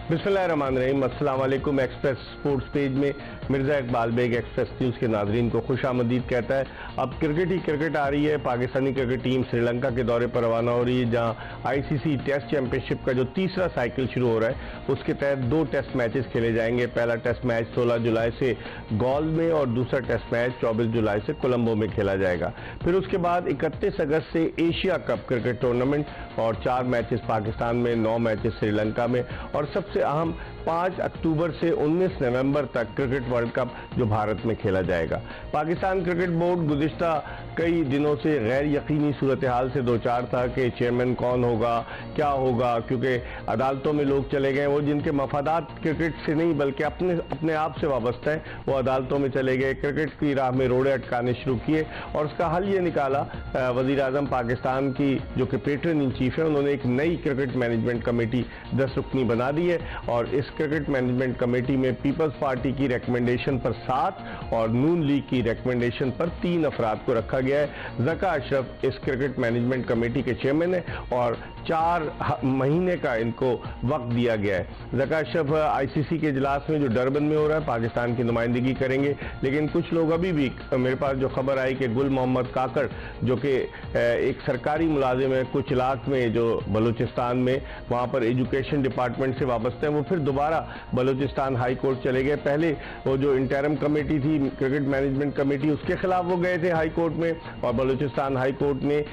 बिस्मिल्लाहिर्रहमानिर्रहीम। अस्सलाम वालेकुम। एक्सप्रेस स्पोर्ट्स पेज में मिर्ज़ा इकबाल बेग एक्सप्रेस न्यूज़ के नाजरीन को खुशामदीद कहता है। अब क्रिकेट ही क्रिकेट आ रही है। पाकिस्तानी क्रिकेट टीम श्रीलंका के दौरे पर रवाना हो रही है, जहां आईसीसी टेस्ट चैंपियनशिप का जो तीसरा साइकिल शुरू हो रहा है उसके तहत 2 टेस्ट मैचेस खेले जाएंगे। पहला टेस्ट मैच 16 जुलाई से गॉल में और दूसरा टेस्ट मैच 24 जुलाई से कोलंबो में खेला जाएगा। फिर उसके बाद 31 अगस्त से एशिया कप क्रिकेट टूर्नामेंट और 4 मैचेस पाकिस्तान में, 9 मैचेस श्रीलंका में और सबसे अहम 5 अक्टूबर से 19 नवंबर तक क्रिकेट वर्ल्ड कप जो भारत में खेला जाएगा। पाकिस्तान क्रिकेट बोर्ड गुज़िश्ता कई दिनों से गैर यकीनी सूरत हाल से दो चार था कि चेयरमैन कौन होगा, क्या होगा, क्योंकि अदालतों में लोग चले गए, वो जिनके मफादात क्रिकेट से नहीं बल्कि अपने आप से वाबस्ता है, वो अदालतों में चले गए, क्रिकेट की राह में रोड़े अटकाने शुरू किए और उसका हल ये निकाला। वज़ीर आज़म पाकिस्तान की जो कि पैट्रन इन चीफ है, उन्होंने एक नई क्रिकेट मैनेजमेंट कमेटी 10 रुकनी बना दी है और इस क्रिकेट मैनेजमेंट कमेटी में पीपल्स पार्टी की रिकमेंडेशन पर 7 और नून लीग की रिकमेंडेशन पर 3 अफराद को रखा गया है। ज़का अशरफ इस क्रिकेट मैनेजमेंट कमेटी के चेयरमैन है और 4 महीने का इनको वक्त दिया गया है। ज़का अशरफ आईसीसी के इजलास में जो डरबन में हो रहा है पाकिस्तान की नुमाइंदगी करेंगे, लेकिन कुछ लोग अभी भी, मेरे पास जो खबर आई कि गुल मोहम्मद काकड़ जो कि एक सरकारी मुलाजिम है कुछ इलाक में जो बलूचिस्तान में, वहाँ पर एजुकेशन डिपार्टमेंट से वाबस्ते हैं, वो फिर दोबारा बलूचिस्तान हाई कोर्ट चले गए। पहले वो जो इंटरम कमेटी थी क्रिकेट मैनेजमेंट कमेटी, उसके खिलाफ वो गए थे हाई कोर्ट में और बलूचिस्तान हाई कोर्ट ने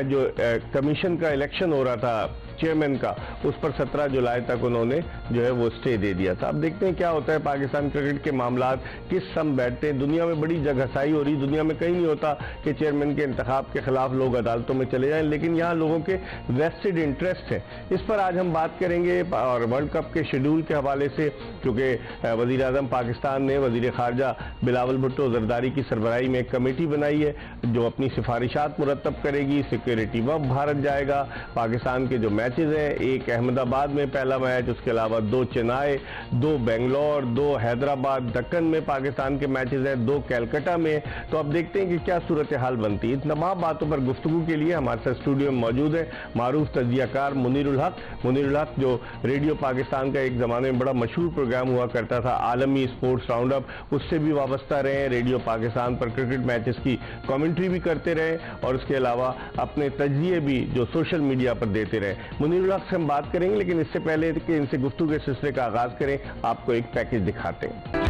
जो कमीशन का इलेक्शन हो रहा था चेयरमैन का, उस पर 17 जुलाई तक उन्होंने जो है वो स्टे दे दिया था। अब देखते हैं क्या होता है। पाकिस्तान क्रिकेट के मामलात किस सम बैठते हैं। दुनिया में बड़ी जगहसाई हो रही, दुनिया में कहीं नहीं होता कि चेयरमैन के इंतखाब के खिलाफ लोग अदालतों में चले जाएं, लेकिन यहाँ लोगों के वेस्टेड इंटरेस्ट है। इस पर आज हम बात करेंगे और वर्ल्ड कप के शेड्यूल के हवाले से, क्योंकि वज़ीर आज़म पाकिस्तान ने वज़ीर ख़ारजा बिलावल भुट्टो ज़रदारी की सरबराही में एक कमेटी बनाई है जो अपनी सिफारिशात मुरतब करेगी। सिक्योरिटी वफ भारत जाएगा। पाकिस्तान के जो मैचेस हैं, एक अहमदाबाद में पहला मैच, उसके अलावा 2 चेन्नई, 2 बेंगलोर, 2 हैदराबाद, दक्कन में पाकिस्तान के मैचेस हैं, 2 कैलकाटा में। तो अब देखते हैं कि क्या सूरत हाल बनती है। इन तमाम बातों पर गुफ्तगू के लिए हमारे साथ स्टूडियो में मौजूद है मारूफ तजियाकार मुनीरुल हक, जो रेडियो पाकिस्तान का एक ज़माने में बड़ा मशहूर प्रोग्राम हुआ करता था आलमी स्पोर्ट्स राउंड अप, उससे भी वाबस्ता रहे। रेडियो पाकिस्तान पर क्रिकेट मैचेस की कमेंट्री भी करते रहे और उसके अलावा अपने तजिए भी जो सोशल मीडिया पर देते रहे। मुनीरुल हक से हम बात करेंगे, लेकिन इससे पहले कि इनसे गुफ्तगू के सिलसिले का आगाज करें, आपको एक पैकेज दिखाते हैं।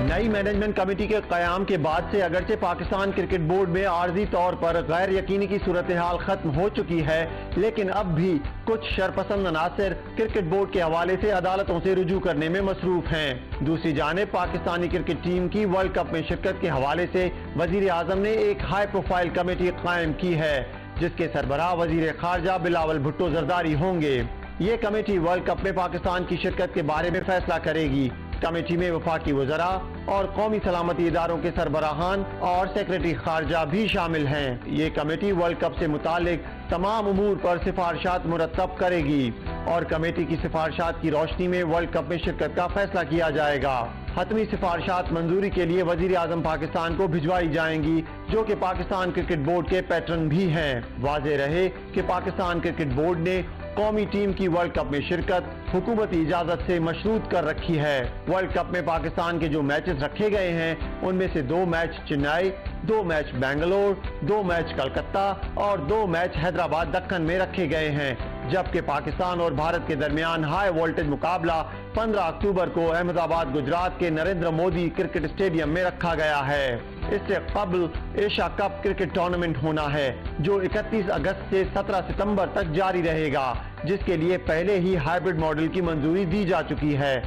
नई मैनेजमेंट कमेटी के क़याम के बाद से अगरचे पाकिस्तान क्रिकेट बोर्ड में आर्जी तौर पर गैर यकीनी की सूरत हाल खत्म हो चुकी है, लेकिन अब भी कुछ शरपसंद अनासर क्रिकेट बोर्ड के हवाले से अदालतों से रुजू करने में मसरूफ हैं। दूसरी जानिब पाकिस्तानी क्रिकेट टीम की वर्ल्ड कप में शिरकत के हवाले से वजीर आजम ने एक हाई प्रोफाइल कमेटी कायम की है, जिसके सरबराह वजीर खारजा बिलावल भुट्टो जरदारी होंगे। ये कमेटी वर्ल्ड कप में पाकिस्तान की शिरकत के बारे में फैसला करेगी। कमेटी में वफाकी वज़रा और कौमी सलामती इदारों के सरबराहान और सेक्रेटरी खारजा भी शामिल हैं। ये कमेटी वर्ल्ड कप से मुतालिक तमाम उमूर पर सिफारिशात मुरतब करेगी और कमेटी की सिफारिशात की रोशनी में वर्ल्ड कप में शिरकत का फैसला किया जाएगा। हतमी सिफारिशात मंजूरी के लिए वजीर आजम पाकिस्तान को भिजवाई जाएंगी, जो कि पाकिस्तान क्रिकेट बोर्ड के पैटर्न भी हैं। वाज़ेह रहे कि पाकिस्तान क्रिकेट बोर्ड ने कौमी टीम की वर्ल्ड कप में शिरकत हुकूमती इजाजत से मशरूत कर रखी है। वर्ल्ड कप में पाकिस्तान के जो मैचेस रखे गए हैं, उनमें से 2 match Chennai, 2 match Bangalore, 2 match Calcutta और 2 मैच हैदराबाद दक्कन में रखे गए हैं, जबकि पाकिस्तान और भारत के दरमियान हाई वोल्टेज मुकाबला 15 अक्टूबर को अहमदाबाद गुजरात के नरेंद्र मोदी क्रिकेट स्टेडियम में रखा गया है। इससे कबल एशिया कप क्रिकेट टूर्नामेंट होना है, जो 31 अगस्त से 17 सितंबर तक जारी रहेगा, जिसके लिए पहले ही हाइब्रिड मॉडल की मंजूरी दी जा चुकी है।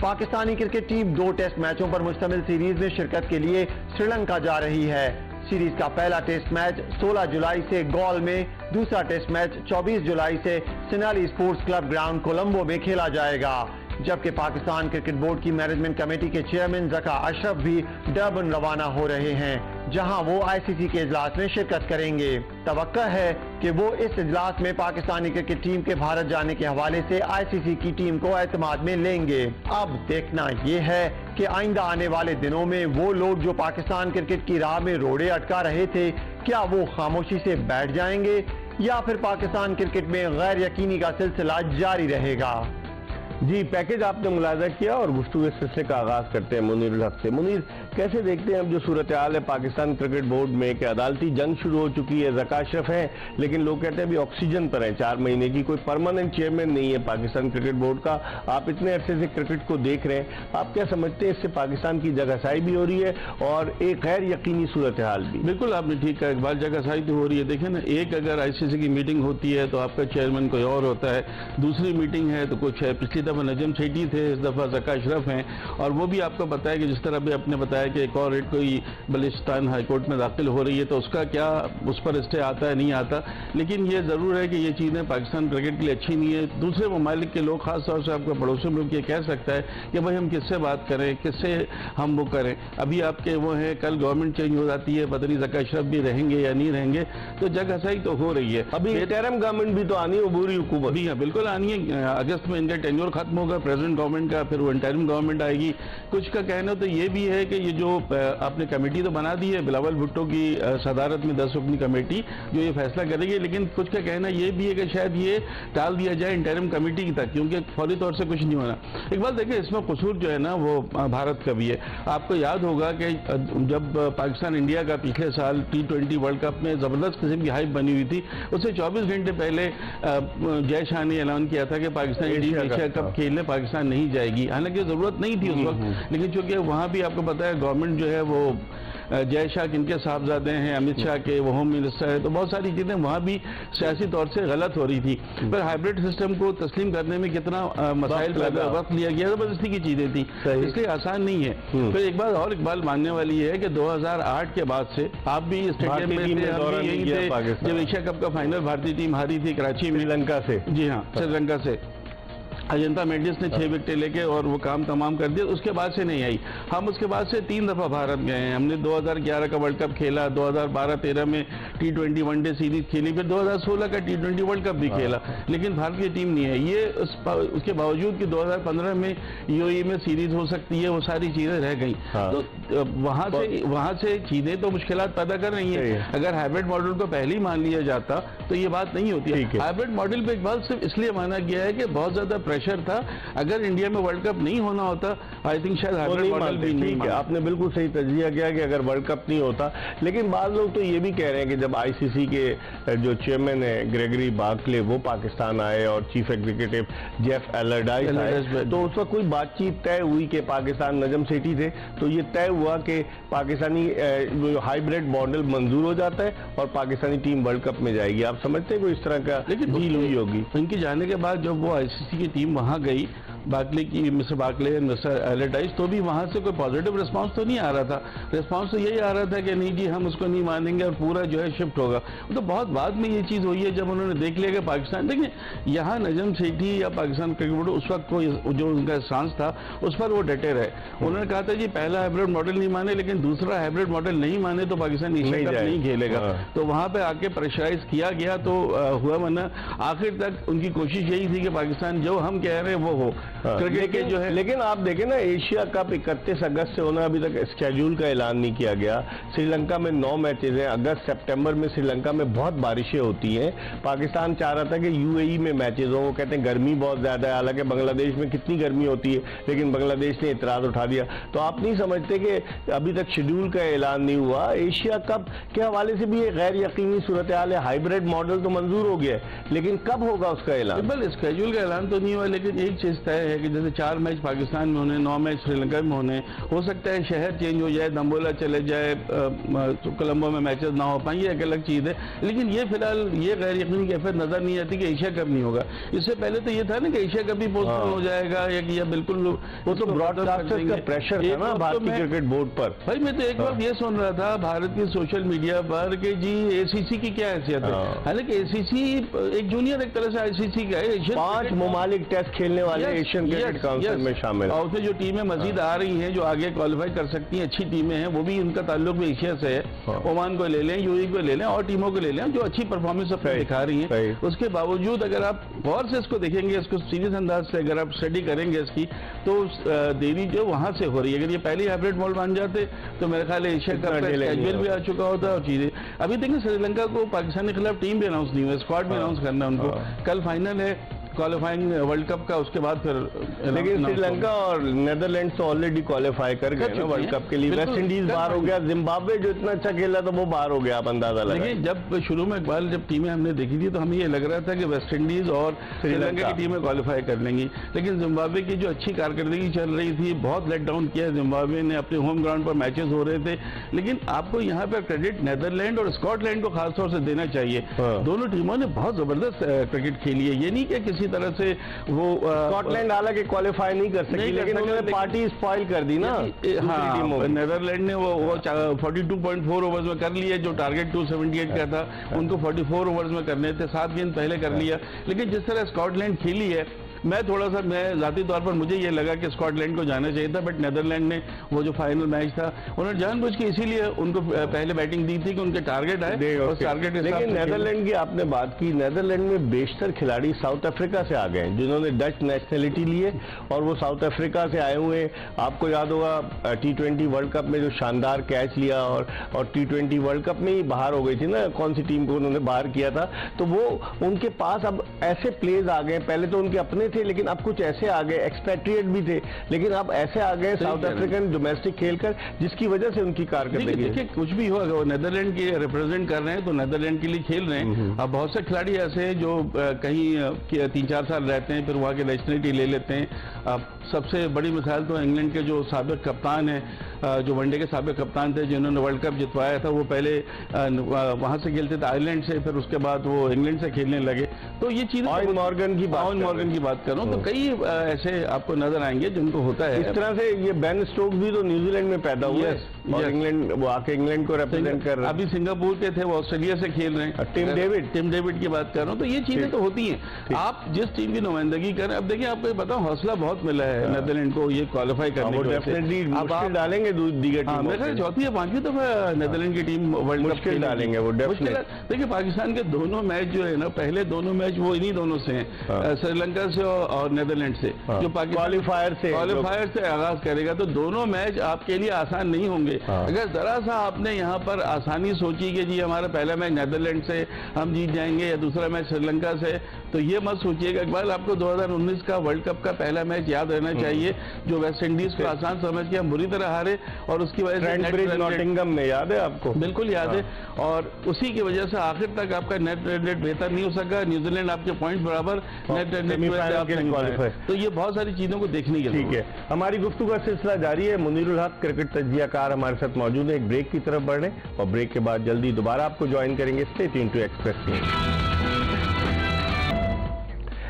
पाकिस्तानी क्रिकेट टीम 2 टेस्ट मैचों पर मुश्तमिल सीरीज में शिरकत के लिए श्रीलंका जा रही है। सीरीज का पहला टेस्ट मैच 16 जुलाई से गॉल में, दूसरा टेस्ट मैच 24 जुलाई से सिनाली स्पोर्ट्स क्लब ग्राउंड कोलंबो में खेला जाएगा। जबकि पाकिस्तान क्रिकेट बोर्ड की मैनेजमेंट कमेटी के चेयरमैन ज़का अशरफ भी डरबन रवाना हो रहे हैं, जहां वो आईसीसी के इजलास में शिरकत करेंगे। तवक्का है कि वो इस इजलास में पाकिस्तानी क्रिकेट टीम के भारत जाने के हवाले से आईसीसी की टीम को एतमाद में लेंगे। अब देखना ये है कि आइंदा आने वाले दिनों में वो लोग जो पाकिस्तान क्रिकेट की राह में रोड़े अटका रहे थे, क्या वो खामोशी से बैठ जाएंगे या फिर पाकिस्तान क्रिकेट में गैर यकीनी का सिलसिला जारी रहेगा। जी, पैकेज आपने मुलाजा किया और गुफ्तगू इस सिलसिले का आगाज करते हैं मुनीर उल हक से। मुनीर, कैसे देखते हैं अब जो सूरत हाल है पाकिस्तान क्रिकेट बोर्ड में कि अदालती जंग शुरू हो चुकी है, ज़का अशरफ है लेकिन लोग कहते हैं अभी ऑक्सीजन पर है 4 महीने की, कोई परमानेंट चेयरमैन नहीं है पाकिस्तान क्रिकेट बोर्ड का। आप इतने अरसे से क्रिकेट को देख रहे हैं, आप क्या समझते हैं इससे पाकिस्तान की जगहसाई भी हो रही है और एक गैर यकीनी सूरत हाल भी? बिल्कुल आपने ठीक कहा, इकबाल, जगहसाई तो हो रही है। देखिए ना, एक अगर आईसीसी की मीटिंग होती है तो आपका चेयरमैन कोई और होता है, दूसरी मीटिंग है तो कुछ है। पिछली दफा नजम सेठी थे, इस दफा ज़का अशरफ हैं, और वो भी आपको पता है कि जिस तरह भी आपने बताया कि एक और रेट कोई बलिस्तान हाईकोर्ट में दाखिल हो रही है तो उसका क्या उस पर स्टे आता है नहीं आता। लेकिन ये जरूर है कि ये चीज़ें पाकिस्तान क्रिकेट के लिए अच्छी नहीं है। दूसरे ममालिक के लोग, खासतौर से आपका पड़ोसी मुल्क ये कह सकता है कि भाई हम किससे बात करें, किससे हम वो करें। अभी आपके वो है, कल गवर्नमेंट चेंज हो जाती है, पता नहीं ज़का अशरफ भी रहेंगे या नहीं रहेंगे, तो जगहसाई तो हो रही है। अभी इंटरिम गवर्नमेंट भी तो आनी है, अबूरी हुकूमत भी है, बिल्कुल आनी है। अगस्त में इनका टेन्योर खत्म होगा प्रेसिडेंट गवर्नमेंट का, फिर वो इंटरिम गवर्नमेंट आएगी। कुछ का कहना तो ये भी है कि ये जो आपने कमेटी तो बना दी है बिलावल भुट्टो की सदारत में 10 रुकनी कमेटी जो ये फैसला करेगी, लेकिन कुछ का कहना ये भी है कि शायद ये टाल दिया जाए इंटरिम कमेटी तक, क्योंकि फौरी तौर से कुछ नहीं होना। एक बात देखिए, इसमें कसूर जो है ना वो भारत का भी है। आपको याद होगा कि जब पाकिस्तान इंडिया का पिछले साल T20 वर्ल्ड कप में जबरदस्त किस्म की हाइप बनी हुई थी, उससे 24 घंटे पहले जय शाह ने ऐलान किया था कि पाकिस्तान टीम एशिया कप खेलने पाकिस्तान नहीं जाएगी। हालांकि जरूरत नहीं थी उस वक्त, लेकिन चूंकि वहां भी आपको पता है गवर्नमेंट जो है वो जय शाह किनके साहबजादे हैं, अमित शाह के, वो होम मिनिस्टर है, तो बहुत सारी चीजें वहां भी सियासी तौर से गलत हो रही थी। पर हाइब्रिड सिस्टम को तस्लीम करने में कितना मसाइल पैदा वक्त लिया गया, जबरदस्ती की चीजें थी, इसलिए आसान नहीं है। फिर एक बात और इकबाल मानने वाली है कि 2008 के बाद से आप भी स्टेडियम में थे, हम भी यहीं थे जब एशिया कप का फाइनल भारतीय टीम हारी थी कराची में, श्रीलंका से। जी हाँ, श्रीलंका से। अजंता मेंडिस ने 6 विकेटें लेके और वो काम तमाम कर दिया, उसके बाद से नहीं आई। हम उसके बाद से 3 दफा भारत गए हैं। हमने 2011 का वर्ल्ड कप खेला, 2012-13 में T20 वनडे सीरीज खेली, फिर 2016 का T20 वर्ल्ड कप भी खेला, लेकिन भारत की टीम नहीं है। ये उसके बावजूद कि 2015 में यूएई में सीरीज हो सकती है, वो सारी चीजें रह गई। तो वहां से चीजें तो मुश्किलात पैदा कर रही है। अगर हाइब्रिड मॉडल को पहले ही मान लिया जाता तो ये बात नहीं होती है। हाइब्रिड मॉडल पे एक बात सिर्फ इसलिए माना गया है कि बहुत ज्यादा प्रेशर था। अगर इंडिया में वर्ल्ड कप नहीं होना होता, आई थिंक शायद हाइब्रिड मॉडल भी नहीं है। आपने बिल्कुल सही तजिया किया कि अगर वर्ल्ड कप नहीं होता, लेकिन बाद लोग तो ये भी कह रहे हैं कि जब आईसीसी के जो चेयरमैन है ग्रेगरी बार्कले वो पाकिस्तान आए और चीफ एग्जीक्यूटिव जेफ एलरडाइस आए, तो उस वक्त कोई बातचीत तय हुई कि पाकिस्तान, नजम सेठी थे, तो ये तय हुआ कि पाकिस्तानी हाइब्रिड मॉडल मंजूर हो जाता है और पाकिस्तानी टीम वर्ल्ड कप में जाएगी। आप समझते हैं कोई इस तरह का डील हुई होगी? इनके जाने के बाद जब वो आईसीसी की टीम वहां गई, बार्कले की, मिस्टर बार्कले एंड मिस्टर एलरडाइस, तो भी वहां से कोई पॉजिटिव रिस्पांस तो नहीं आ रहा था। रिस्पांस तो यही आ रहा था कि नहीं जी हम उसको नहीं मानेंगे और पूरा जो है शिफ्ट होगा। तो बहुत बाद में ये चीज हुई है जब उन्होंने देख लिया कि पाकिस्तान, देखिए यहाँ नजम सेठी या पाकिस्तान क्रिकेट बोर्ड उस वक्त को जो उनका स्टांस था उस पर वो डटे रहे। उन्होंने कहा था जी पहला हाइब्रिड मॉडल नहीं माने, लेकिन दूसरा हाइब्रिड मॉडल नहीं माने तो पाकिस्तान एशिया कप नहीं खेलेगा। तो वहां पर आके प्रेशराइज किया गया तो हुआ, वरना आखिर तक उनकी कोशिश यही थी कि पाकिस्तान जो हम कह रहे हैं वो हो क्रिकेट के जो है। लेकिन आप देखें ना, एशिया कप 31 अगस्त से होना, अभी तक स्केड्यूल का ऐलान नहीं किया गया। श्रीलंका में 9 मैचेज हैं। अगस्त सितंबर में श्रीलंका में बहुत बारिशें होती हैं। पाकिस्तान चाह रहा था कि यूएई में मैचेज हो, वो कहते हैं गर्मी बहुत ज्यादा है। हालांकि बांग्लादेश में कितनी गर्मी होती है, लेकिन बांग्लादेश ने इतराज उठा दिया। तो आप नहीं समझते कि अभी तक शेड्यूल का ऐलान नहीं हुआ? एशिया कप के हवाले से भी एक गैर यकीनी सूरत हाल है। हाइब्रिड मॉडल तो मंजूर हो गया है, लेकिन कब होगा उसका ऐलान? बिल्कुल, स्केड्यूल का ऐलान तो नहीं हुआ, लेकिन एक चीज तय है कि जैसे 4 मैच पाकिस्तान में होने, 9 मैच श्रीलंका में होने, हो सकता है शहर चेंज हो जाए, दम्बोला चले जाए, कोलंबो में मैचेस ना हो पाए, ये एक अलग चीज है। लेकिन ये फिलहाल ये गैर यकीनी कैफियत नजर नहीं आती कि एशिया कप नहीं होगा। इससे पहले तो ये था ना कि एशिया कप भी पोस्टपोन हो जाएगा या बिल्कुल, वो तो ब्रॉडकास्टर्स का प्रेशर था ना भारतीय क्रिकेट बोर्ड पर। भाई मैं तो एक बार ये सुन रहा था भारत की सोशल मीडिया पर कि जी एसीसी की क्या हैसियत है। हालांकि एसीसी एक जूनियर एक तरह से आईसीसी का है। 5 ममालिक टेस्ट खेलने वाले एशियन पाकिस्तान क्रिकेट काउंसिल में शामिल। और उसमें जो टीमें मजीद आ रही हैं जो आगे क्वालिफाई कर सकती हैं, अच्छी टीमें हैं, वो भी उनका ताल्लुक भी एशिया से है। ओमान को ले लें, यूएई को ले लें और टीमों को ले लें जो अच्छी परफॉर्मेंस अपने दिखा रही हैं। उसके बावजूद अगर आप गौर से इसको देखेंगे, इसको सीरियस अंदाज से अगर आप स्टडी करेंगे इसकी, तो देरी जो वहां से हो रही है। अगर ये पहले हाइब्रिड मॉडल बन जाते तो मेरे ख्याल है एशिया कप का स्केड्यूल भी आ चुका होता और चीजें। अभी देखिए श्रीलंका को पाकिस्तान के खिलाफ टीम भी अनाउंस नहीं हुई, स्क्वाड भी अनाउंस करना उनको। कल फाइनल है क्वालिफाइंग वर्ल्ड कप का, उसके बाद फिर लेकिन श्रीलंका और नेदरलैंड्स तो ऑलरेडी क्वालिफाई कर गए वर्ल्ड कप के लिए। वेस्ट इंडीज बाहर हो गया, जिम्बाब्वे जो इतना अच्छा खेला था वो बाहर हो गया, आप अंदाजा लगाइए। जब शुरू में इकबाल जब टीमें हमने देखी थी तो हमें ये लग रहा था कि वेस्ट इंडीज और श्रीलंका की टीमें क्वालिफाई कर लेंगी, लेकिन जिम्बाब्वे की जो अच्छी कारकर्दगी चल रही थी, बहुत लेट डाउन किया जिम्बाब्वे ने, अपने होम ग्राउंड पर मैचेस हो रहे थे। लेकिन आपको यहाँ पर क्रेडिट नेदरलैंड और स्कॉटलैंड को खासतौर से देना चाहिए। दोनों टीमों ने बहुत जबरदस्त क्रिकेट खेली है। ये नहीं कि किसी तरह से वो स्कॉटलैंड हालांकि क्वालिफाई नहीं कर सकी, लेकिन उन्होंने पार्टी स्पॉइल कर दी ना। हाँ, नेदरलैंड ने वो 42.4 ओवर्स में कर लिया, जो टारगेट 278 का था उनको 44 ओवर्स में करने थे, 7 गेंद पहले कर लिया। लेकिन जिस तरह स्कॉटलैंड खेली है, मैं जाती तौर पर मुझे ये लगा कि स्कॉटलैंड को जाना चाहिए था, बट नेदरलैंड ने वो जो फाइनल मैच था उन्होंने जानबूझ के इसीलिए उनको पहले बैटिंग दी थी कि उनके टारगेट आए और टारगेट। लेकिन नेदरलैंड की आपने बात की, नेदरलैंड में बेशतर खिलाड़ी साउथ अफ्रीका से आ गए जिन्होंने डच नेशनलिटी ली है और वो साउथ अफ्रीका से आए हुए। आपको याद होगा T20 वर्ल्ड कप में जो शानदार कैच लिया और T20 वर्ल्ड कप में ही बाहर हो गई थी ना, कौन सी टीम को उन्होंने बाहर किया था। तो वो उनके पास अब ऐसे प्लेयर्स आ गए, पहले तो उनके अपने थे लेकिन अब कुछ ऐसे आ गए, एक्सपेट्रिएट भी थे लेकिन अब ऐसे आ गए साउथ अफ्रीकन डोमेस्टिक खेलकर, जिसकी वजह से उनकी कारकर्दगी। देखिए कुछ भी हो, अगर वो नेदरलैंड के रिप्रेजेंट कर रहे हैं तो नेदरलैंड के लिए खेल रहे हैं। अब बहुत से खिलाड़ी ऐसे हैं जो कहीं 3-4 साल रहते हैं फिर वहाँ के नेशनलिटी ले लेते हैं। अब सबसे बड़ी मिसाल तो इंग्लैंड के जो साबिक कप्तान है, जो वनडे के साबिक कप्तान थे जिन्होंने वर्ल्ड कप जितवाया था, वो पहले वहां से खेलते थे आयरलैंड से, फिर उसके बाद वो इंग्लैंड से खेलने लगे। तो ये चीजें ऑयन मॉर्गन की बात कर रहा हूँ, तो कई ऐसे आपको नजर आएंगे जिनको होता है इस तरह से। ये बेन स्टोक्स भी तो न्यूजीलैंड में पैदा हुए और इंग्लैंड, वो आके इंग्लैंड को रिप्रेजेंट कर रहे हैं। अभी सिंगापुर के थे, वो ऑस्ट्रेलिया से खेल रहे हैं। टिम डेविड की बात कर रहा हूँ। तो ये चीजें तो होती हैं। आप जिस टीम की नुमाइंदगी करें, अब देखिए आपको बताओ हौसला बहुत मिला है नेदरलैंड को ये क्वालिफाई करने के लिए। अब आप डालेंगे दीगर टीम, मेरे ख्याल चौथी या 5वीं दफा नेदरलैंड की टीम वर्ल्ड कप डालेंगे वो डेफिनेटली। देखिए पाकिस्तान के दोनों मैच जो है ना, पहले दोनों मैच वो इन्हीं दोनों से हैं, श्रीलंका से और नेदरलैंड से, जो क्वालिफायर से आगाज करेगा। तो दोनों मैच आपके लिए आसान नहीं होंगे। अगर जरा सा आपने यहाँ पर आसानी सोची कि जी हमारा पहला मैच नेदरलैंड से हम जीत जाएंगे या दूसरा मैच श्रीलंका से, तो ये मत सोचिएगा। इकबाल आपको 2019 का वर्ल्ड कप का पहला मैच याद रहना चाहिए, जो वेस्ट इंडीज को आसान समझ के हम बुरी तरह हारे और उसकी वजह से नॉटिंघम में, याद है आपको? बिल्कुल याद है। और उसी की वजह से आखिर तक आपका नेट रन रेट बेहतर नहीं हो सका। न्यूजीलैंड आपके पॉइंट बराबर, नेट रन रेट। तो ये बहुत सारी चीजों को देखने के लिए। ठीक है, हमारी गुफ्तगू का सिलसिला जारी है। मुनीरुल हक क्रिकेट तज्जियाकार हमारे साथ मौजूद है। एक ब्रेक की तरफ बढ़ने और ब्रेक के बाद जल्दी दोबारा आपको ज्वाइन करेंगे। Stay tuned to Express News.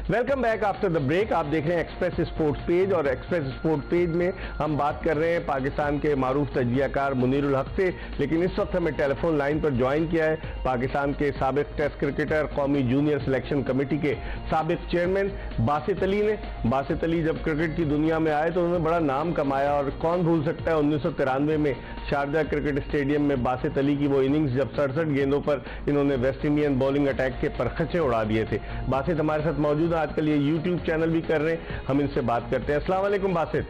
Welcome back after the break. आप देख रहे हैं एक्सप्रेस स्पोर्ट्स पेज और एक्सप्रेस स्पोर्ट्स पेज में हम बात कर रहे हैं पाकिस्तान के मारूफ तज्जियाकार मुनीरुल हक से। लेकिन इस वक्त हमें टेलीफोन लाइन पर ज्वाइन किया है पाकिस्तान के साबिक टेस्ट क्रिकेटर, कौमी जूनियर सिलेक्शन कमेटी के साबिक चेयरमैन बासित अली ने। बासित अली जब क्रिकेट की दुनिया में आए तो उन्होंने बड़ा नाम कमाया और कौन भूल सकता है 1993 में शारजा क्रिकेट स्टेडियम में बासित अली की वो इनिंग्स जब 67 गेंदों पर इन्होंने वेस्ट इंडियन बॉलिंग अटैक के परखचे उड़ा दिए थे। बासित हमारे साथ मौजूद है, आजकल ये यूट्यूब चैनल भी कर रहे हैं, हम इनसे बात करते हैं। अस्सलाम वालेकुम बासित।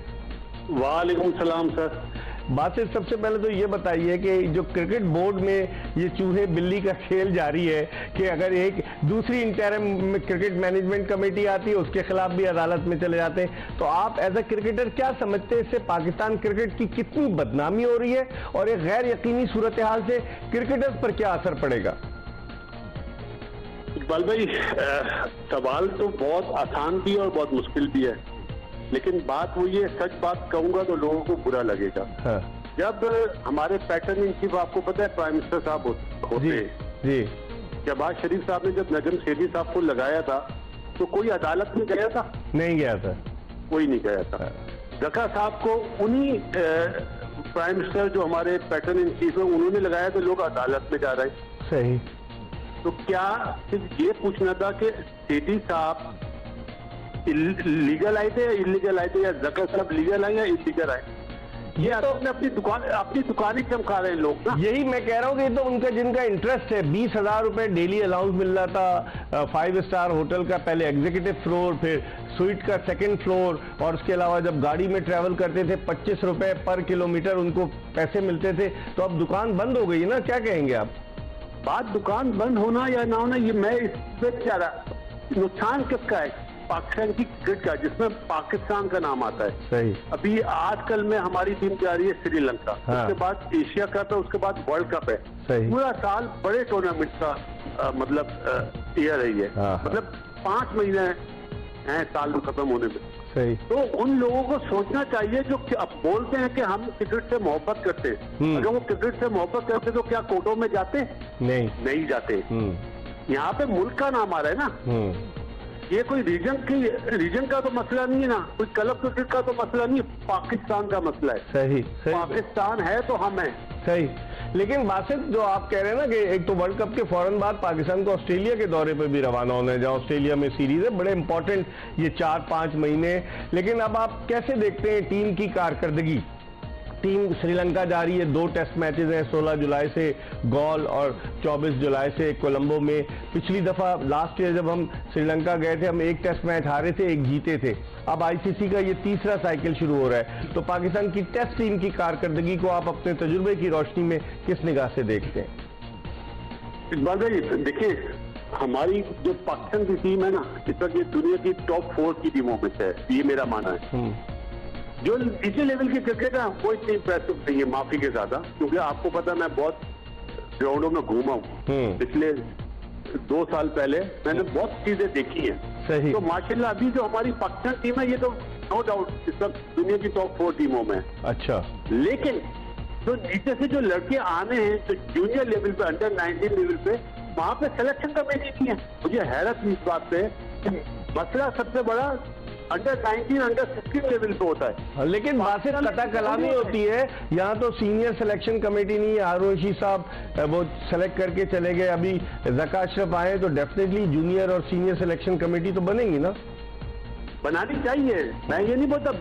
वालेकुम सलाम सर। बासित, सबसे पहले तो ये बताइए कि जो क्रिकेट बोर्ड में ये चूहे बिल्ली का खेल जारी है कि अगर एक दूसरी इंटरिम क्रिकेट मैनेजमेंट कमेटी आती है उसके खिलाफ भी अदालत में चले जाते हैं, तो आप एज अ क्रिकेटर क्या समझते हैं इससे पाकिस्तान क्रिकेट की कितनी बदनामी हो रही है और एक गैर यकीनी सूरत हाल से क्रिकेटर्स पर क्या असर पड़ेगा? इकबाल भाई, सवाल तो बहुत आसान भी और बहुत मुश्किल भी है, लेकिन बात वो ये, सच बात कहूंगा तो लोगों को बुरा लगेगा। हाँ। जब हमारे पैटर्न इन चीफ, आपको पता है प्राइम मिनिस्टर साहब होते जी, शहबाज शरीफ साहब ने जब नजम शेदी साहब को लगाया था तो कोई अदालत में गया था? नहीं गया था, कोई नहीं गया था। जका साहब को उन्हीं प्राइम मिनिस्टर जो हमारे पैटर्न इन चीफ है उन्होंने लगाया तो लोग अदालत में जा रहे हैं। सही। तो क्या सिर्फ ये पूछना था कि शेदी साहब लीगल आए थे या इलीगल आए थे, या जका साहब लीगल आए या इलीगल आए? ये तो अपनी दुकानें चमका रहे हैं लोग ना। यही मैं कह रहा हूँ कि तो उनका जिनका इंटरेस्ट है, 20,000 रुपए डेली अलाउंस मिल रहा था 5 स्टार होटल का, पहले एग्जीक्यूटिव फ्लोर, फिर स्वीट का 2nd फ्लोर, और उसके अलावा जब गाड़ी में ट्रैवल करते थे 25 रुपए पर किलोमीटर उनको पैसे मिलते थे, तो अब दुकान बंद हो गई ना, क्या कहेंगे आप? बात दुकान बंद होना या ना होना, ये मैं इस पे क्या रहा, नुकसान किसका है? पाकिस्तान की क्रिकेट का, जिसमें पाकिस्तान का नाम आता है। सही। अभी आजकल में हमारी टीम जा रही है श्रीलंका, हाँ। उसके बाद एशिया कप है, उसके बाद वर्ल्ड कप है। सही। पूरा साल बड़े टूर्नामेंट का मतलब ईयर है ये। हाँ। मतलब 5 महीने हैं साल में खत्म होने में। सही। तो उन लोगों को सोचना चाहिए जो अब बोलते हैं कि हम क्रिकेट से मोहब्बत करते हैं। अगर वो क्रिकेट से मोहब्बत करते तो क्या कोर्टों में जाते? नहीं जाते। यहाँ पे मुल्क का नाम आ रहा है ना। ये कोई रीजन का तो मसला नहीं है ना, कोई क्लब क्रिकेट का तो मसला नहीं है, पाकिस्तान का मसला है। सही। पाकिस्तान है तो हम हैं। सही। लेकिन बासित, जो आप कह रहे हैं ना कि एक तो वर्ल्ड कप के फौरन बाद पाकिस्तान को ऑस्ट्रेलिया के दौरे पर भी रवाना होना है, जहां ऑस्ट्रेलिया में सीरीज है, बड़े इंपॉर्टेंट ये 4-5 महीने। लेकिन अब आप कैसे देखते हैं टीम की कारकर्दगी? टीम श्रीलंका जा रही है, 2 टेस्ट मैचेस हैं, 16 जुलाई से गॉल और 24 जुलाई से कोलंबो में। पिछली दफा लास्ट ईयर जब हम श्रीलंका गए थे, हम 1 टेस्ट मैच हारे थे, 1 जीते थे। अब आईसीसी का ये 3रा साइकिल शुरू हो रहा है, तो पाकिस्तान की टेस्ट टीम की कारकर्दगी को आप अपने तजुर्बे की रोशनी में किस निगाह से देखते हैं? इकबाल भाई देखिए, हमारी जो पाकिस्तान की टीम है ना, इस वक्त ये दुनिया की टॉप 4 की टीमों में से है, ये मेरा मानना है। जो नीचे लेवल की क्रिकेट है वो इतनी इंप्रेसिव नहीं है, माफी के ज्यादा, क्योंकि आपको पता मैं बहुत ग्राउंडों में घूमा हूँ। पिछले 2 साल पहले मैंने बहुत चीजें देखी हैं। सही। तो माशाल्लाह अभी जो हमारी पाकिस्तान टीम है, ये तो नो डाउट इस वक्त दुनिया की टॉप 4 टीमों में। अच्छा। लेकिन जो नीचे से जो लड़के आने हैं, जो जूनियर लेवल पे, अंडर 19 लेवल पे, वहां पे सिलेक्शन कमेटी नहीं है। मुझे हैरत इस बात पे कि मसला सबसे बड़ा अंडर 19, अंडर 16 लेवल पे होता है। लेकिन बासित कथा कलामी होती है, यहाँ तो सीनियर सिलेक्शन कमेटी नहीं है। आरोशी साहब वो सेलेक्ट करके चले गए, अभी जका अशरफ आए, तो डेफिनेटली जूनियर और सीनियर सिलेक्शन कमेटी तो बनेंगी ना? बनानी चाहिए, मैं ये नहीं बोलता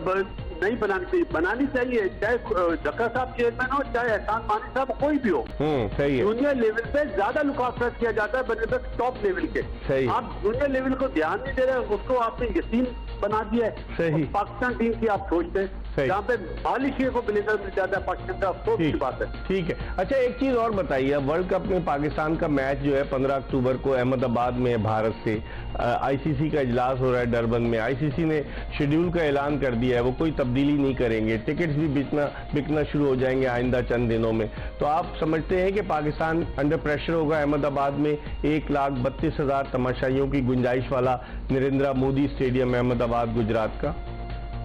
नहीं बनानी चाहिए, बनानी चाहिए, चाहे जका साहब चेयरमैन हो, चाहे एहसान मानी साहब, कोई भी हो। सही है। जूनियर लेवल पे ज्यादा लुक आफ्टर किया जाता है बनिस्बत टॉप लेवल के। सही। आप जूनियर लेवल को ध्यान नहीं दे रहे, उसको आपने यकीन बना दिया है। सही। पाकिस्तान टीम की आप सोचते हैं जहाँ पे मालिशिया को ब्लेजर मिल जाता है पाकिस्तान का, अफसोस की बात है। ठीक है। अच्छा, एक चीज और बताइए, वर्ल्ड कप में पाकिस्तान का मैच जो है 15 अक्टूबर को अहमदाबाद में भारत से, आईसीसी का इजलास हो रहा है डरबन में। आईसीसी ने शेड्यूल का ऐलान कर दिया है, वो कोई तब्दीली नहीं करेंगे, टिकट्स भी बिकना शुरू हो जाएंगे आइंदा चंद दिनों में। तो आप समझते हैं कि पाकिस्तान अंडर प्रेशर होगा अहमदाबाद में 1,32,000 तमाशाइयों की गुंजाइश वाला नरेंद्र मोदी स्टेडियम अहमदाबाद गुजरात का?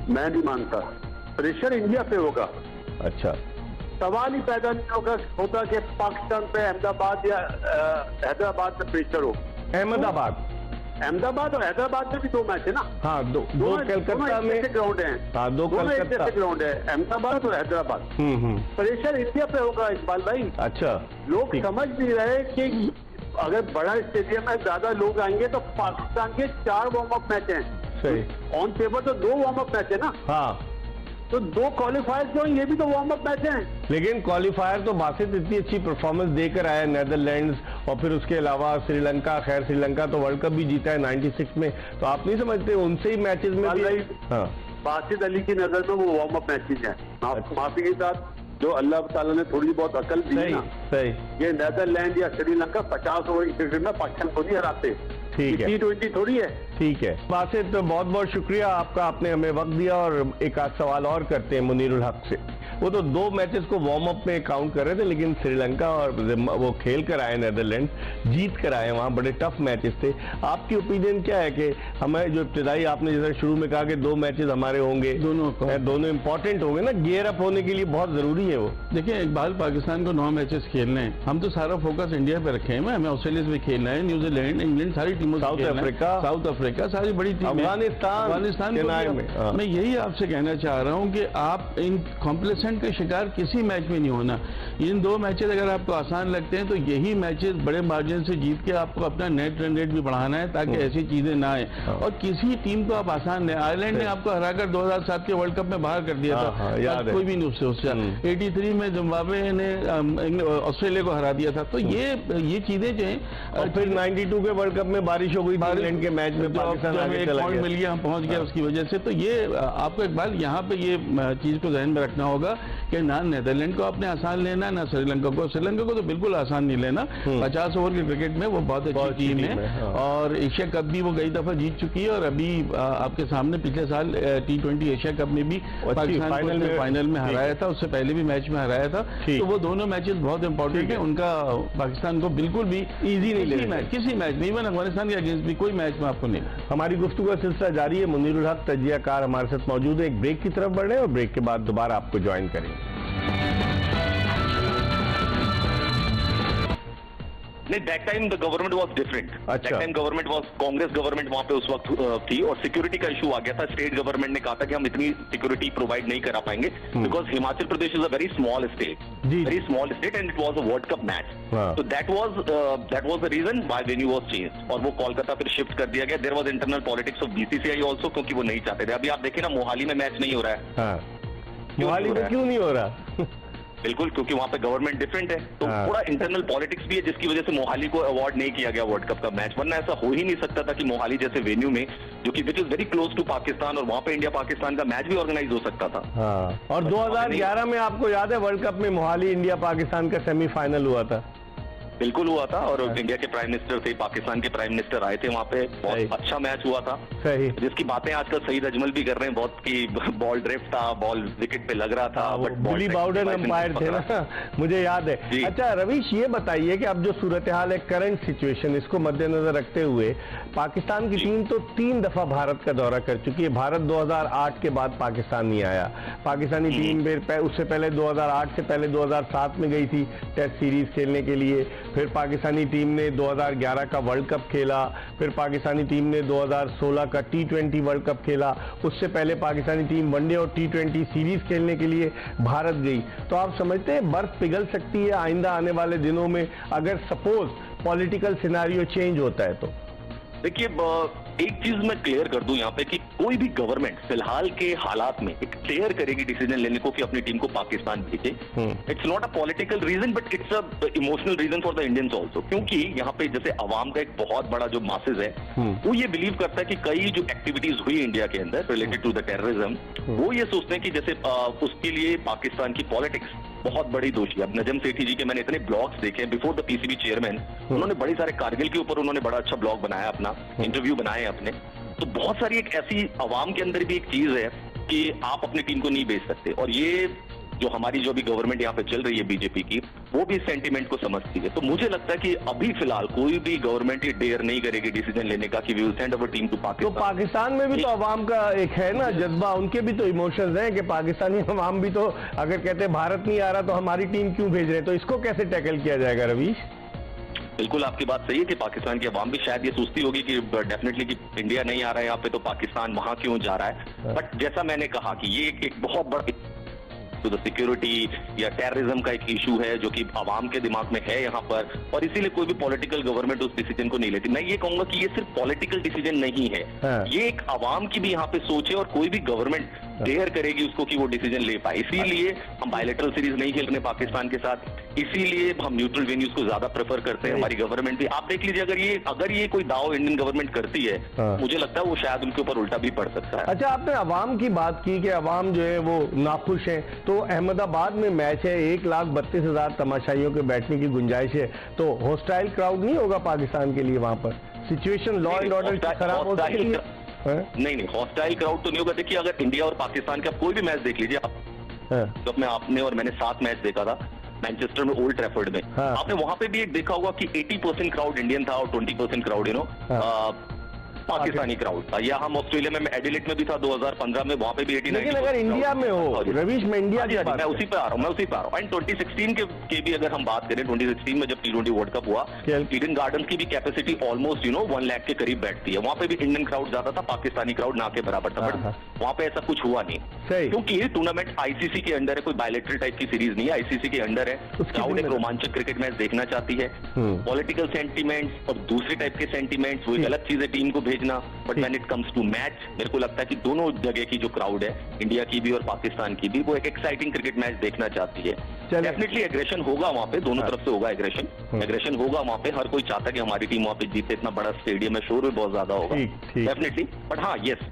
मैं नहीं मानता, प्रेशर इंडिया पे होगा। अच्छा। सवाल ही पैदा नहीं होता कि पाकिस्तान पे अहमदाबाद या हैदराबाद में प्रेशर हो। अहमदाबाद और हैदराबाद में भी 2 मैच है ना? हाँ, दो कलकत्ता में ग्राउंड है। हाँ, 2 कलकत्ता ग्राउंड है, अहमदाबाद और हैदराबाद। प्रेशर इंडिया पे होगा इकबाल भाई। अच्छा। लोग समझ नहीं रहे कि अगर बड़ा स्टेडियम में ज्यादा लोग आएंगे तो पाकिस्तान के 4 वार्म अप मैच हैं। सही। ऑन पेपर तो 2 वार्म अप मैच है ना? हाँ। तो 2 क्वालिफायर जो ये भी तो वार्म अप मैच हैं। लेकिन क्वालिफायर तो बासित इतनी अच्छी परफॉर्मेंस देकर आया, नेदरलैंड्स, और फिर उसके अलावा श्रीलंका। खैर श्रीलंका तो वर्ल्ड कप भी जीता है 96 में, तो आप नहीं समझते उनसे ही मैचेस में भी? हाँ। बासित अली की नजर में वो वार्म अप मैचेज हैं। माफी के साथ जो अल्लाह ताला ने थोड़ी बहुत अकल दी ना, सही। ये नेदरलैंड या श्रीलंका 50 ओवर क्रिकेट में पाकिस्तान को नहीं हराते। ठीक है। T20 थोड़ी है। ठीक है बासित, बहुत बहुत शुक्रिया आपका, आपने हमें वक्त दिया। और एक आध सवाल और करते हैं मुनीरुल हक से। वो तो 2 मैचेस को वार्म अप में काउंट कर रहे थे, लेकिन श्रीलंका और वो खेल कर आए, नेदरलैंड जीत कर आए, वहाँ बड़े टफ मैचेस थे। आपकी ओपिनियन क्या है कि हमें जो इब्तिदाई आपने जैसे शुरू में कहा कि 2 मैचेस हमारे होंगे, दोनों इंपॉर्टेंट होंगे ना, गियर अप होने के लिए बहुत जरूरी है वो? देखिए इकबाल, पाकिस्तान को 9 मैचेस खेलने हैं, हम तो सारा फोकस इंडिया पे रखे हैं। हमें ऑस्ट्रेलिया से भी खेलना है, न्यूजीलैंड, इंग्लैंड, सारी टीमों, साउथ अफ्रीका, सारी बड़ी टीम, अफगानिस्तान में। मैं यही आपसे कहना चाह रहा हूँ कि आप इन कॉम्प्लेसेंट ठंड का शिकार किसी मैच में नहीं होना। इन 2 मैचेस अगर आपको आसान लगते हैं तो यही मैचेस बड़े मार्जिन से जीत के आपको अपना नेट रन रेट भी बढ़ाना है ताकि ऐसी चीजें ना आए। और किसी टीम को आप आसान नहीं, आयरलैंड ने आपको हराकर 2007 के वर्ल्ड कप में बाहर कर दिया था, याद कोई भी नहीं उससे 83 में जिम्बाब्वे ने ऑस्ट्रेलिया को हरा दिया था। तो ये चीजें जो हैं, और फिर 92 के वर्ल्ड कप में बारिश हो गई थी इंग्लैंड के मैच में, पाकिस्तान आगे चला गया, मिल गया, हम पहुंच गए उसकी वजह से। तो ये आपको एक बार यहाँ पे ये चीज को ध्यान में रखना होगा कि ना नीदरलैंड को आपने आसान लेना, ना श्रीलंका को। श्रीलंका को तो बिल्कुल आसान नहीं लेना। 50 ओवर के क्रिकेट में वो बहुत अच्छी टीम है और एशिया कप भी वो कई दफा जीत चुकी है। और अभी आपके सामने पिछले साल T20 एशिया कप में भी पाकिस्तान को फाइनल में हराया था, उससे पहले भी मैच में हराया था। तो वो दोनों मैचेस बहुत इंपॉर्टेंट है उनका। पाकिस्तान को बिल्कुल भी इजी नहीं लेना, किसी मैच में, इवन अफगानिस्तान के अगेंस्ट भी कोई मैच में आपको नहीं। हमारी गुफ्तगू का सिलसिला जारी है। मुनीरुल हक तजियाकार हमारे साथ मौजूद है। एक ब्रेक की तरफ बढ़ रहे हैं और ब्रेक के बाद दोबारा आपको ज्वाइन करेंगे। नहीं, that time the government was different. That time government was Congress government वहां पे उस वक्त थी और सिक्योरिटी का इशू आ गया था। स्टेट गवर्नमेंट ने कहा था कि हम इतनी सिक्योरिटी प्रोवाइड नहीं करा पाएंगे because Himachal Pradesh is a very small state and it was a world cup match. तो that was the reason why venue was changed और वो कोलकाता फिर शिफ्ट कर दिया गया। There was internal politics of BCCI also, क्योंकि वो नहीं चाहते थे। अभी आप देखें ना, मोहाली में मैच नहीं हो रहा है। मोहाली में क्यों नहीं हो रहा? बिल्कुल, क्योंकि वहां पे गवर्नमेंट डिफरेंट है। तो थोड़ा इंटरनल पॉलिटिक्स भी है जिसकी वजह से मोहाली को अवार्ड नहीं किया गया वर्ल्ड कप का मैच। वरना ऐसा हो ही नहीं सकता था कि मोहाली जैसे वेन्यू में, जो कि which is very close to Pakistan, और वहां पे इंडिया पाकिस्तान का मैच भी ऑर्गेनाइज हो सकता था। और 2011 में आपको याद है वर्ल्ड कप में मोहाली इंडिया पाकिस्तान का सेमीफाइनल हुआ था? बिल्कुल हुआ था और इंडिया के प्राइम मिनिस्टर थे, पाकिस्तान के प्राइम मिनिस्टर आए थे वहां पे। बहुत अच्छा मैच हुआ था। सही, जिसकी बातें आजकल सईद अजमल भी कर रहे हैं बहुत कि बॉल ड्रिफ्ट था, बॉल विकेट पे लग रहा था, बट बिली बाउडन अंपायर थे ना, मुझे याद है। अच्छा रवीश, ये बताइए कि अब जो सूरत हाल है, करंट सिचुएशन, इसको मद्देनजर रखते हुए पाकिस्तान की टीम तो 3 दफा भारत का दौरा कर चुकी है। भारत 2008 के बाद पाकिस्तान नहीं आया। पाकिस्तानी टीम उससे पहले 2008 से पहले 2007 में गई थी टेस्ट सीरीज खेलने के लिए। फिर पाकिस्तानी टीम ने 2011 का वर्ल्ड कप खेला। फिर पाकिस्तानी टीम ने 2016 का T20 वर्ल्ड कप खेला। उससे पहले पाकिस्तानी टीम वनडे और T20 सीरीज खेलने के लिए भारत गई। तो आप समझते हैं बर्फ पिघल सकती है आइंदा आने वाले दिनों में अगर सपोज पॉलिटिकल सिनेरियो चेंज होता है तो? देखिए, एक चीज मैं क्लियर कर दूं यहाँ पे कि कोई भी गवर्नमेंट फिलहाल के हालात में एक क्लियर करेगी डिसीजन लेने को कि अपनी टीम को पाकिस्तान भेजे। It's not a political reason but it's a emotional reason for the Indians also. क्योंकि यहाँ पे जैसे अवाम का एक बहुत बड़ा जो मासेज है वो ये बिलीव करता है कि कई जो एक्टिविटीज हुई इंडिया के अंदर रिलेटेड टू द टेररिज्म, वो ये सोचते हैं कि जैसे उसके लिए पाकिस्तान की पॉलिटिक्स बहुत बड़ी दोषी है। अब नजम सेठी जी के मैंने इतने ब्लॉग्स देखे बिफोर द पीसीबी चेयरमैन, उन्होंने बड़े सारे कारगिल के ऊपर उन्होंने बड़ा अच्छा ब्लॉग बनाया, अपना इंटरव्यू बनाए अपने। तो बहुत सारी एक ऐसी अवाम के अंदर भी एक चीज है कि आप अपनी टीम को नहीं बेच सकते, और ये जो हमारी जो भी गवर्नमेंट यहाँ पे चल रही है बीजेपी की, वो भी सेंटीमेंट को समझती है। तो मुझे लगता है कि अभी फिलहाल कोई भी गवर्नमेंट ये डेयर नहीं करेगी डिसीजन लेने का कि we will send our team to Pakistan. तो पाकिस्तान में भी तो अवाम का एक है ना जज्बा, उनके भी तो इमोशंस हैं कि पाकिस्तानी अवाम भी तो अगर कहते हैं भारत नहीं आ रहा तो हमारी टीम क्यों भेज रहे हैं, तो इसको कैसे टैकल किया जाएगा रवीश? बिल्कुल आपकी बात सही है कि पाकिस्तान की अवाम भी शायद ये सोचती होगी कि डेफिनेटली कि इंडिया नहीं आ रहा है यहाँ पे तो पाकिस्तान वहां क्यों जा रहा है। बट जैसा मैंने कहा कि ये एक बहुत बड़ा तो सिक्योरिटी या टेररिज्म का एक इशू है जो कि अवाम के दिमाग में है यहाँ पर, और इसीलिए कोई भी पॉलिटिकल गवर्नमेंट उस डिसीजन को नहीं लेती। मैं ये कहूंगा कि ये सिर्फ पॉलिटिकल डिसीजन नहीं है, ये एक अवाम की भी यहाँ पे सोच है, और कोई भी गवर्नमेंट डेयर करेगी उसको कि वो डिसीजन ले पाए। इसीलिए हम बायलैटरल सीरीज नहीं खेल रहे पाकिस्तान के साथ, इसीलिए हम न्यूट्रल वेन्यूज को ज्यादा प्रेफर करते हैं। हमारी गवर्नमेंट भी आप देख लीजिए, अगर ये कोई दाव इंडियन गवर्नमेंट करती है, मुझे लगता है वो शायद उनके ऊपर उल्टा भी पड़ सकता है। अच्छा, आपने अवाम की बात की कि अवाम जो है वो नाखुश है, तो अहमदाबाद में मैच है, 1,32,000 तमाशाइयों के बैठने की गुंजाइश है, तो हॉस्टाइल क्राउड नहीं होगा पाकिस्तान के लिए वहां पर? सिचुएशन लॉ एंड ऑर्डर खराब हो सकती है? नहीं, हॉस्टाइल क्राउड तो नहीं होगा। देखिए, अगर इंडिया और पाकिस्तान का कोई भी मैच देख लीजिए आप, तो अपने आपने और मैंने 7 मैच देखा था मैनचेस्टर में, ओल्ड ट्रैफर्ड में। आपने वहां पे भी एक देखा होगा कि 80% क्राउड इंडियन था और 20% क्राउड पाकिस्तानी क्राउड था, या हम ऑस्ट्रेलिया में, एडिलेड में भी था 2015 में, वहां पे भी 80-90। लेकिन अगर इंडिया में हो रवीश, मैं इंडिया की मैं उसी पे आ रहा हूँ, एंड 2016 के भी अगर हम बात करें, 2016 में जब T20 वर्ल्ड कप हुआ, ईडन गार्डन्स की भी कैपेसिटी ऑलमोस्ट 1 लाख के करीब बैठती है, वहां पे भी इंडियन क्राउड ज्यादा था, पाकिस्तानी क्राउड ना के बराबर था, बट वहां पे ऐसा कुछ हुआ नहीं, क्योंकि ये टूर्नामेंट आईसीसी के अंडर है, कोई बायलैटरल टाइप की सीरीज नहीं है, आईसीसी के अंडर है। क्राउड एक रोमांचक क्रिकेट मैच देखना चाहती है, पॉलिटिकल सेंटीमेंट्स और दूसरे टाइप के सेंटीमेंट्स वो एक अलग चीज है टीम को भेजना, but when it comes to match, मेरे को लगता है कि दोनों जगह की जो क्राउड है, इंडिया की भी और पाकिस्तान की भी, वो एक एक्साइटिंग क्रिकेट मैच देखना चाहती है। डेफिनेटली एग्रेशन होगा वहां पे, दोनों तरफ से होगा एग्रेशन होगा वहां पे, हर कोई चाहता है कि हमारी टीम वहां पे जीते, इतना बड़ा स्टेडियम है, शोर भी बहुत ज्यादा होगा डेफिनेटली, बट हाँ यस,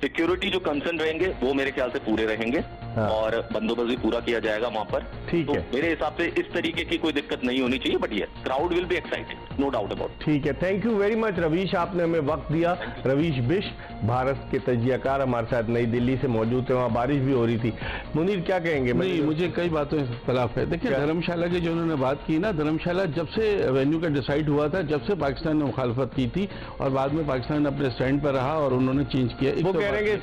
सिक्योरिटी जो कंसर्न रहेंगे वो मेरे ख्याल से पूरे रहेंगे, और बंदोबस्त भी पूरा किया जाएगा वहां पर। तो मेरे हिसाब से इस तरीके की कोई दिक्कत नहीं होनी चाहिए, बट ये crowd will be excited, no doubt about. ठीक है, thank you very much Ravish, आपने हमें वक्त दिया। रवीश बिष्ट, भारत के तजियाकार, हमारे साथ नई दिल्ली से मौजूद थे, वहाँ बारिश भी हो रही थी। मुनीर क्या कहेंगे? नहीं, मुझे कई बातों के खिलाफ है। देखिए, धर्मशाला की जो उन्होंने बात की ना, धर्मशाला जब से वेन्यू का डिसाइड हुआ था, जब से पाकिस्तान ने मुखालफत की थी, और बाद में पाकिस्तान अपने स्टैंड पर रहा और उन्होंने चेंज किया। वो कह रहे हैं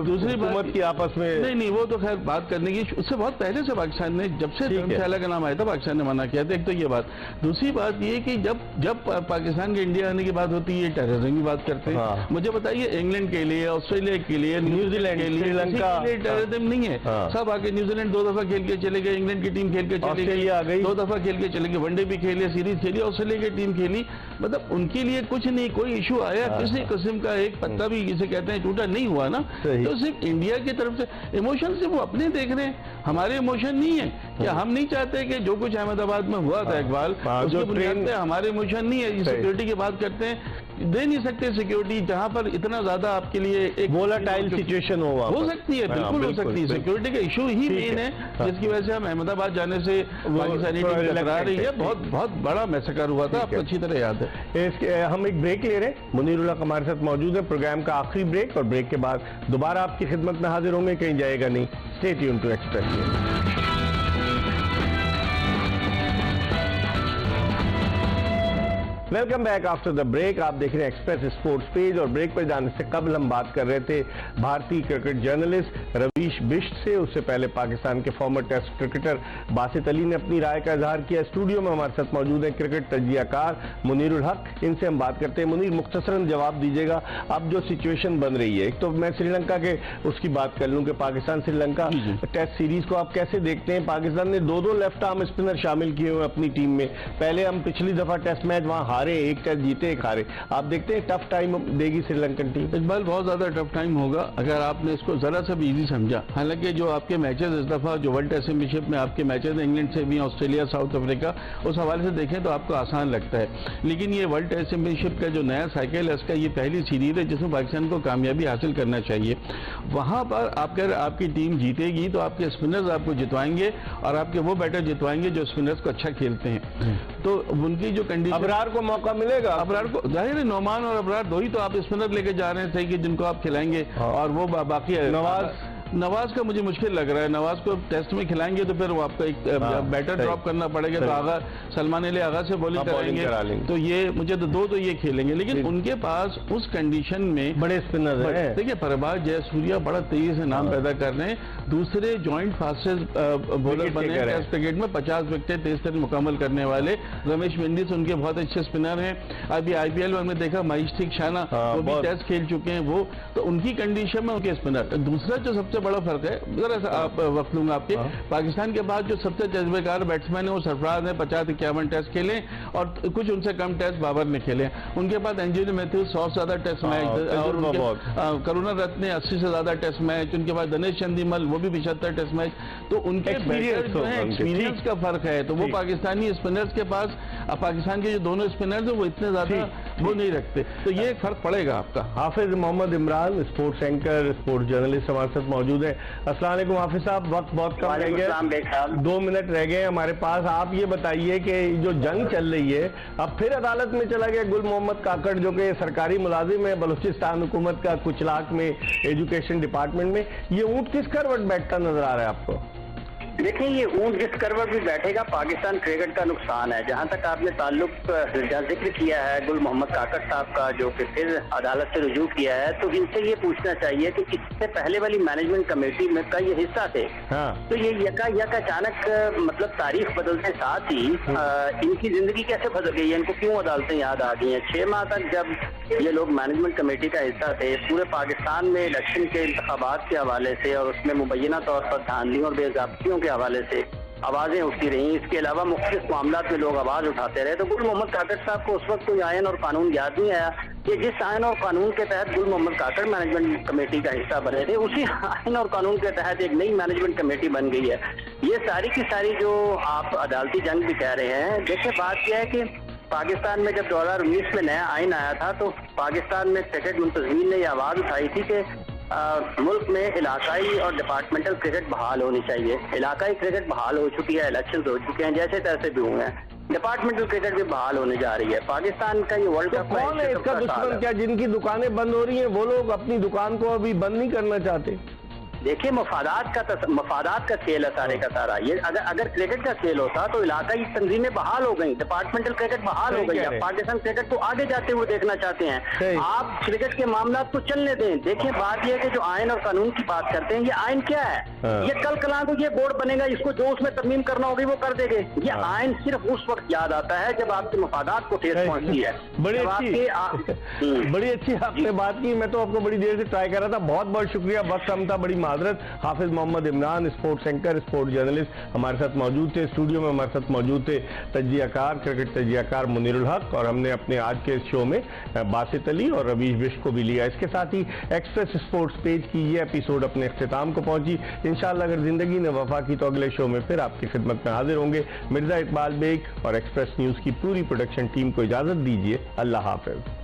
दूसरी बात की आपस में, नहीं, वो तो खैर बात करने की, उससे बहुत पहले से पाकिस्तान ने, जब से धर्मशाला का नाम आया था, पाकिस्तान ने मना किया था। एक तो ये बात, दूसरी बात ये कि जब पाकिस्तान के इंडिया आने की बात होती है, टेररिज्म की बात करते हैं। मुझे बताइए, इंग्लैंड के लिए, ऑस्ट्रेलिया के लिए, न्यूजीलैंड के लिए, श्रीलंका टेररिज्म नहीं है। सब आके न्यूजीलैंड 2 दफा खेल के चले गए, इंग्लैंड की टीम खेल के चले गई, 2 दफा खेल के चले गए, वनडे भी खेले, सीरीज खेली, ऑस्ट्रेलिया की टीम खेली, मतलब उनके लिए कुछ नहीं, कोई इशू आया किसी किस्म का एक पत्ता भी जिसे कहते हैं टूटा नहीं हुआ ना। तो सिर्फ इंडिया की तरफ से इमोशन से वो अपने देख रहे हैं, हमारे इमोशन नहीं है। क्या हम नहीं चाहते कि जो कुछ अहमदाबाद में हुआ था इकबाल, उसके बुनियाद पे हमारे इमोशन नहीं है। सिक्योरिटी की बात करते हैं, दे नहीं सकते सिक्योरिटी जहां पर इतना ज्यादा आपके लिए एक वोलाटाइल सिचुएशन हो सकती है, बिल्कुल हो सकती है। सिक्योरिटी का इशू ही मेन है, जिसकी वजह से हम अहमदाबाद जाने से पाकिस्तानी टीम टकरा रही है। बहुत बड़ा मैसेकर हुआ था, आपको अच्छी तरह याद है। हम एक ब्रेक ले रहे हैं, मुनीर उल हक हमारे साथ मौजूद है, प्रोग्राम का आखिरी ब्रेक, और ब्रेक के बाद दोबारा आपकी खिदमत में हाजिर होंगे, कहीं जाएगा नहीं। Stay tuned to Express News. Welcome back after the break. आप देख रहे हैं एक्सप्रेस स्पोर्ट्स पेज, और ब्रेक पर जाने से कबल हम बात कर रहे थे भारतीय क्रिकेट जर्नलिस्ट रवीश बिष्ट से। उससे पहले पाकिस्तान के former Test cricketer Basit Ali ने अपनी राय का इजहार किया। स्टूडियो में हमारे साथ मौजूद है क्रिकेट तजियाकार मुनीर उल हक, इनसे हम बात करते हैं। मुनीर, मुख्तसरन जवाब दीजिएगा, अब जो सिचुएशन बन रही है, एक तो मैं श्रीलंका के उसकी बात कर लूं कि पाकिस्तान श्रीलंका टेस्ट सीरीज को आप कैसे देखते हैं? पाकिस्तान ने 2 लेफ्ट आर्म स्पिनर शामिल किए हुए अपनी टीम में। पहले हम पिछली दफा टेस्ट मैच वहां हारे, एक टेस्ट जीते, एक हारे। आप देखते हैं टफ टाइम देगी श्रीलंकन टीम? इकबाल, बहुत ज्यादा टफ टाइम होगा अगर आपने इसको जरा सा भी इजी समझा। हालांकि जो आपके मैचेस इस दफा जो वर्ल्ड टेस्ट चैंपियनशिप में आपके मैचेस इंग्लैंड से भी, ऑस्ट्रेलिया, साउथ अफ्रीका, उस हवाले से देखें तो आपको आसान लगता है। लेकिन ये वर्ल्ड टेस्ट चैंपियनशिप का जो नया साइकिल है, इसका ये पहली सीरीज है जिसमें पाकिस्तान को कामयाबी हासिल करना चाहिए। वहां पर अगर आपकी टीम जीतेगी तो आपके स्पिनर्स आपको जितवाएंगे, और आपके वो बैटर जितवाएंगे जो स्पिनर्स को अच्छा खेलते हैं। तो उनकी जो कंडीशन, अबरार को मौका मिलेगा, अबरार को जाहिर है, नोमान और अबरार 2 ही तो आप स्पिनर लेके जा रहे हैं कि जिनको आप खिलाएंगे, और वो बाकी नवाज का मुझे मुश्किल लग रहा है। नवाज को टेस्ट में खिलाएंगे तो फिर वो आपको एक बैटर ड्रॉप करना पड़ेगा, तो आगा सलमान अली आगा से बॉलिंग कराएंगे, तो ये मुझे तो 2 तो ये खेलेंगे। लेकिन उनके पास उस कंडीशन में बड़े स्पिनर हैं। देखिए, परबाज जयसूर्या बड़ा तेजी से नाम पैदा कर रहे हैं, दूसरे जॉइंट फास्टेस्ट बॉलर बने टेस्ट क्रिकेट में, 50 विकेटें तेज तरीन मुकम्मल करने वाले। रमेश मेंडिस उनके बहुत अच्छे स्पिनर हैं। अभी IPL में हमने देखा महीश शाना, वो भी टेस्ट खेल चुके हैं, वो तो उनकी कंडीशन में उनके स्पिनर। दूसरा जो सबसे बड़ा फर्क है, जरा सा आप वक्त लूंगा आपके, पाकिस्तान के बाद जो सबसे तजुर्बेकार बैट्समैन है वो सरफराज है, 50-51 टेस्ट खेले, और कुछ उनसे कम टेस्ट बाबर ने खेले। उनके बाद एंजेलो मैथ्यूज 100 से ज्यादा टेस्ट मैच, करुणा रत्न ने 80 से ज्यादा टेस्ट मैच, उनके बाद दिनेश चंदीमल वो भी 75 टेस्ट मैच। तो उनके एक्सपीरियंस का फर्क है। तो वो पाकिस्तानी स्पिनर्स के पास, पाकिस्तान के जो दोनों स्पिनर्स है वो इतने ज्यादा वो नहीं रखते, तो ये एक फर्क पड़ेगा आपका। Hafiz Mohammad Imran, sports anchor, sports journalist हमारे साथ मौजूद है। अस्सलाम वालेकुम हाफिज साहब, वक्त बहुत कम रह गया, 2 मिनट रह गए हमारे पास। आप ये बताइए कि जो जंग चल रही है, अब फिर अदालत में चला गया गुल मोहम्मद काकड़, जो कि सरकारी मुलाजिम है बलूचिस्तान हुकूमत का, कुचलाक में एजुकेशन डिपार्टमेंट में। ये ऊंट किस करवट बैठता नजर आ रहा है आपको? देखिए, ये ऊंट जिस करवट भी बैठेगा पाकिस्तान क्रिकेट का नुकसान है। जहां तक आपने ताल्लुक जिक्र किया है गुल मोहम्मद काकड़ साहब का, जो कि फिर अदालत से रुजू किया है, तो इनसे ये पूछना चाहिए कि इससे पहले वाली मैनेजमेंट कमेटी में का ये हिस्सा थे। तो ये यका अचानक मतलब तारीख बदलते साथ ही इनकी जिंदगी कैसे बदल गई है, इनको क्यों अदालतें याद आ गई हैं? 6 माह तक जब ये लोग मैनेजमेंट कमेटी का हिस्सा थे, पूरे पाकिस्तान में इलेक्शन के इंतखाबात के हवाले से और उसमें मुबैना तौर पर धांधलियों और बेज़ाब्तियों के हवाले से आवाजें उठती रही। इसके अलावा मुख्तलिफ मामलों में लोग आवाज उठाते रहे। तो गुल मोहम्मद काकड़ साहब को उस वक्त कोई आयन और कानून याद नहीं आया कि जिस आयन और कानून के तहत गुल मोहम्मद काकड़ मैनेजमेंट कमेटी का हिस्सा बने थे, उसी आयन और कानून के तहत एक नई मैनेजमेंट कमेटी बन गई है। ये सारी की सारी जो आप अदालती जंग भी कह रहे हैं, देखिए बात यह है कि पाकिस्तान में जब 2019 में नया आइन आया था तो पाकिस्तान में क्रिकेट मुंतज़मीन ने यह आवाज उठाई थी कि मुल्क में इलाकाई और डिपार्टमेंटल क्रिकेट बहाल होनी चाहिए। इलाकाई क्रिकेट बहाल हो चुकी है, इलेक्शन हो चुके हैं, जैसे तैसे भी हुए हैं। डिपार्टमेंटल क्रिकेट भी बहाल होने जा रही है। पाकिस्तान का ये वर्ल्ड कप कौन है इसका दुश्मन? क्या जिनकी दुकानें बंद हो रही हैं वो लोग अपनी दुकान को अभी बंद नहीं करना चाहते? देखिए, मफादात का खेल है सारे का सारा। ये अगर क्रिकेट का खेल होता तो इलाकाई तंजीमें बहाल हो गई, डिपार्टमेंटल क्रिकेट बहाल हो गई। अब पाकिस्तान क्रिकेट को आगे जाते हुए देखना चाहते हैं। आप क्रिकेट के मामला को चलने दें। देखिए, बात यह है कि जो आयन और कानून की बात करते हैं, ये आयन क्या है? ये कल कला को ये बोर्ड बनेगा, इसको जो उसमें तरमीम करना होगी वो कर देंगे। ये आयन सिर्फ उस वक्त याद आता है जब आपके मफादात को ठेस पहुंचती है। बड़ी अच्छी आपने बात की। मैं तो आपको बड़ी देर से ट्राई कर रहा था। बहुत बहुत शुक्रिया। वक्त कम था, बड़ी माजरत। Hafiz Mohammad Imran, sports anchor, sports journalist, हमारे साथ मौजूद थे। स्टूडियो में हमारे साथ मौजूद थे तजियाकार, क्रिकेट तजियाकार मुनीरुल हक, और हमने अपने आज के शो में बासित अली और रवीश बिश्क को भी लिया। इसके साथ ही एक्सप्रेस स्पोर्ट्स पेज की ये एपिसोड अपने इख्तिताम को पहुंची। इंशाअल्लाह अगर जिंदगी ने वफा की तो अगले शो में फिर आपकी खिदमत में हाजिर होंगे। मिर्जा इकबाल बेग और एक्सप्रेस न्यूज की पूरी प्रोडक्शन टीम को इजाजत दीजिए। अल्लाह हाफिज।